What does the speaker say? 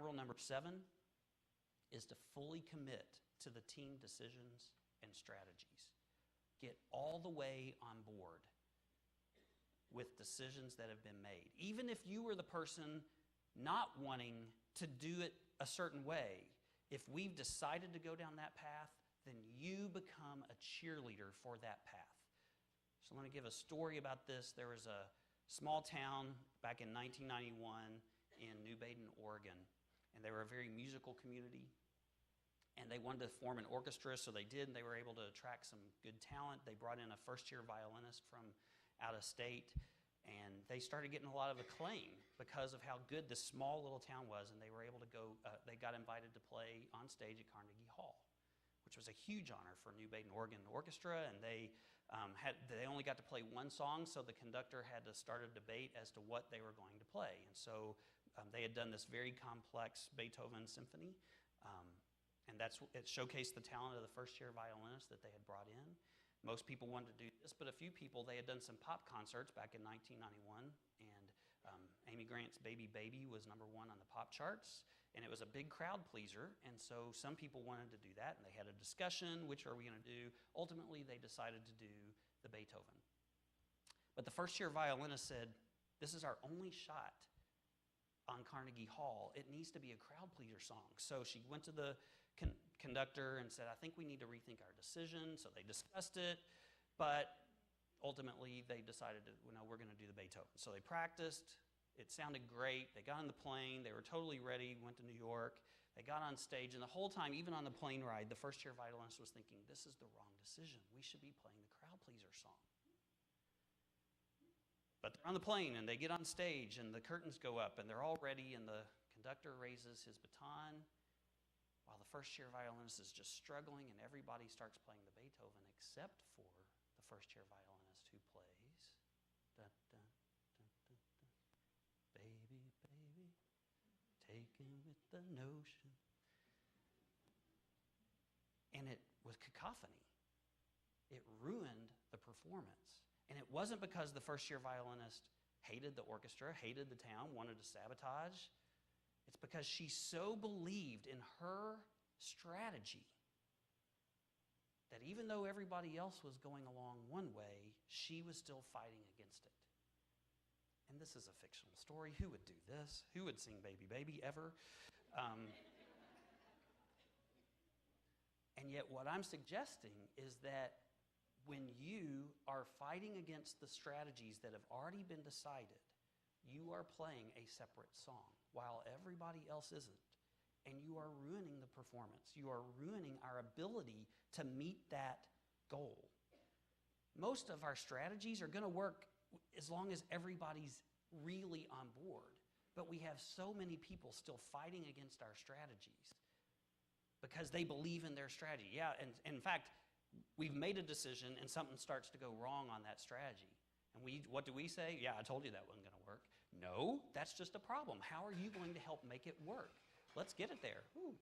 rule number 7 is to fully commit to the team decisions and strategies. Get all the way on board with decisions that have been made. Even if you were the person not wanting to do it a certain way, if we've decided to go down that path, then you become a cheerleader for that path. So let me give a story about this. There was a small town back in 1991 in New Baden, Oregon, and they were a very musical community. And they wanted to form an orchestra, so they did, and they were able to attract some good talent. They brought in a first-year violinist from out of state, and they started getting a lot of acclaim because of how good this small little town was, and they were able to go, they got invited to play on stage at Carnegie Hall, which was a huge honor for New Baden, Oregon Orchestra, and they only got to play one song, so the conductor had to start a debate as to what they were going to play. And so they had done this very complex Beethoven symphony, and it showcased the talent of the first-year violinist that they had brought in. Most people wanted to do this, but a few people, they had done some pop concerts back in 1991, and Amy Grant's Baby Baby was #1 on the pop charts, and it was a big crowd pleaser, and so some people wanted to do that, and they had a discussion, which are we going to do? Ultimately, they decided to do the Beethoven. But the first-year violinist said, this is our only shot on Carnegie Hall. It needs to be a crowd pleaser song. So she went to the conductor and said, I think we need to rethink our decision. So they discussed it, but ultimately they decided to, well, no, we're going to do the Beethoven. So they practiced. It sounded great. They got on the plane. They were totally ready, went to New York. They got on stage, and the whole time, even on the plane ride, the first-year violinist was thinking, this is the wrong decision. We should be playing the crowd pleaser song. But they're on the plane, and they get on stage, and the curtains go up, and they're all ready, and the conductor raises his baton while the first-year violinist is just struggling, and everybody starts playing the Beethoven except for the first-year violinist who plays, dun, dun, dun, dun, dun, baby, baby, taken with the notion. And it was cacophony. It ruined the performance. And it wasn't because the first-year violinist hated the orchestra, hated the town, wanted to sabotage. It's because she so believed in her strategy that even though everybody else was going along one way, she was still fighting against it. And this is a fictional story. Who would do this? Who would sing Baby Baby ever? And yet what I'm suggesting is that when you are fighting against the strategies that have already been decided, you are playing a separate song while everybody else isn't. And you are ruining the performance. You are ruining our ability to meet that goal. Most of our strategies are going to work as long as everybody's really on board. But we have so many people still fighting against our strategies because they believe in their strategy. Yeah, and in fact, we've made a decision and something starts to go wrong on that strategy. And what do we say? Yeah, I told you that wasn't going to work. No, that's just a problem. How are you going to help make it work? Let's get it there. Ooh.